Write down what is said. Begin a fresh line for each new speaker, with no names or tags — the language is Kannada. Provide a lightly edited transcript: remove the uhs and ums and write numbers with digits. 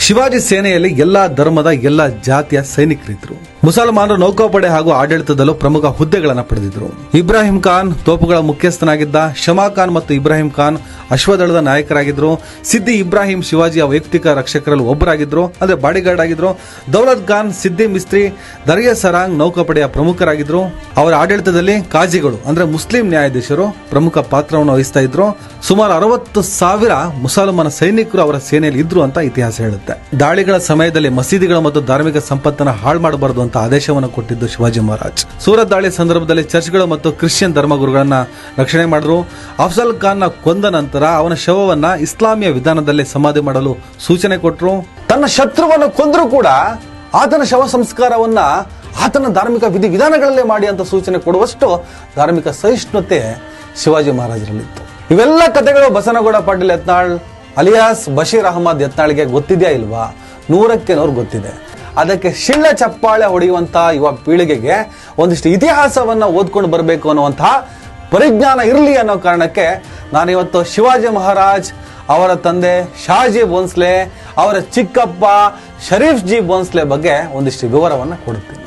ಶಿವಾಜಿ ಸೇನೆಯಲ್ಲಿ ಎಲ್ಲಾ ಧರ್ಮದ ಎಲ್ಲಾ ಜಾತಿಯ ಸೈನಿಕರಿದ್ರು. ಮುಸಲ್ಮಾನರು ನೌಕಾಪಡೆ ಹಾಗೂ ಆಡಳಿತದಲ್ಲೂ ಪ್ರಮುಖ ಹುದ್ದೆಗಳನ್ನು ಪಡೆದಿದ್ರು. ಇಬ್ರಾಹಿಂ ಖಾನ್ ತೋಪುಗಳ ಮುಖ್ಯಸ್ಥನಾಗಿದ್ದ. ಶಮಾ ಖಾನ್ ಮತ್ತು ಇಬ್ರಾಹಿಂ ಖಾನ್ ಅಶ್ವದಳದ ನಾಯಕರಾಗಿದ್ರು. ಸಿದ್ದಿ ಇಬ್ರಾಹಿಂ ಶಿವಾಜಿಯ ವೈಯಕ್ತಿಕ ರಕ್ಷಕರಲ್ಲಿ ಒಬ್ಬರಾಗಿದ್ರು, ಅಂದ್ರೆ ಬಾಡಿಗಾರ್ಡ್ ಆಗಿದ್ರು. ದೌಲತ್ ಖಾನ್, ಸಿದ್ದಿ ಮಿಸ್ತ್ರಿ, ದರ್ಯಾ ಸರಾಂಗ್ ನೌಕಾಪಡೆಯ ಪ್ರಮುಖರಾಗಿದ್ರು. ಅವರ ಆಡಳಿತದಲ್ಲಿ ಕಾಜಿಗಳು ಅಂದ್ರೆ ಮುಸ್ಲಿಂ ನ್ಯಾಯಾಧೀಶರು ಪ್ರಮುಖ ಪಾತ್ರವನ್ನು ವಹಿಸ್ತಾ ಇದ್ರು. ಸುಮಾರು 60,000 ಮುಸಲ್ಮಾನ ಸೈನಿಕರು ಅವರ ಸೇನೆಯಲ್ಲಿ ಇದ್ರು ಅಂತ ಇತಿಹಾಸ ಹೇಳುತ್ತೆ. ದಾಳಿಗಳ ಸಮಯದಲ್ಲಿ ಮಸೀದಿಗಳು ಮತ್ತು ಧಾರ್ಮಿಕ ಸಂಪತ್ತನ್ನು ಹಾಳು ಮಾಡಬಾರದು ಅಂತ ಆದೇಶವನ್ನು ಕೊಟ್ಟಿದ್ದು ಶಿವಾಜಿ ಮಹಾರಾಜ್. ಸೂರತ್ ದಾಳಿ ಸಂದರ್ಭದಲ್ಲಿ ಚರ್ಚ್ಗಳು ಮತ್ತು ಕ್ರಿಶ್ಚಿಯನ್ ಧರ್ಮಗುರುಗಳನ್ನ ರಕ್ಷಣೆ ಮಾಡಿದ್ರು. ಅಫ್ಜಲ್ ಖಾನ್ ಕೊಂದ ನಂತರ ಅವನ ಶವವನ್ನ ಇಸ್ಲಾಮಿಯ ವಿಧಾನದಲ್ಲಿ ಸಮಾಧಿ ಮಾಡಲು ಸೂಚನೆ ಕೊಟ್ಟರು. ತನ್ನ ಶತ್ರುವನ್ನು ಕೊಂದರೂ ಕೂಡ ಆತನ ಶವ ಸಂಸ್ಕಾರವನ್ನ ಆತನ ಧಾರ್ಮಿಕ ವಿಧಾನಗಳಲ್ಲೇ ಮಾಡಿ ಅಂತ ಸೂಚನೆ ಕೊಡುವಷ್ಟು ಧಾರ್ಮಿಕ ಸಹಿಷ್ಣುತೆ ಶಿವಾಜಿ ಮಹಾರಾಜರಲ್ಲಿತ್ತು. ಇವೆಲ್ಲ ಕಥೆಗಳು ಬಸನಗೌಡ ಪಾಟೀಲ್ ಯತ್ನಾಳ್ ಅಲಿಯಾಸ್ ಬಶೀರ್ ಅಹಮದ್ ಯತ್ನಾಳ್ಗೆ ಗೊತ್ತಿದೆಯಾ ಇಲ್ವಾ? 100ಕ್ಕೆ 100 ಗೊತ್ತಿದೆ. ಅದಕ್ಕೆ ಶಿಳ್ಳ ಚಪ್ಪಾಳೆ ಹೊಡೆಯುವಂತಹ ಯುವ ಪೀಳಿಗೆಗೆ ಒಂದಿಷ್ಟು ಇತಿಹಾಸವನ್ನ ಓದ್ಕೊಂಡು ಬರಬೇಕು ಅನ್ನುವಂತಹ ಪರಿಜ್ಞಾನ ಇರಲಿ ಅನ್ನೋ ಕಾರಣಕ್ಕೆ ನಾನಿವತ್ತು ಶಿವಾಜಿ ಮಹಾರಾಜ್, ಅವರ ತಂದೆ ಶಾಜಿ ಭೋನ್ಸ್ಲೆ, ಅವರ ಚಿಕ್ಕಪ್ಪ ಶರೀಫ್ ಜಿ ಭೋನ್ಸ್ಲೆ ಬಗ್ಗೆ ಒಂದಿಷ್ಟು ವಿವರವನ್ನ ಕೊಡುತ್ತೀನಿ.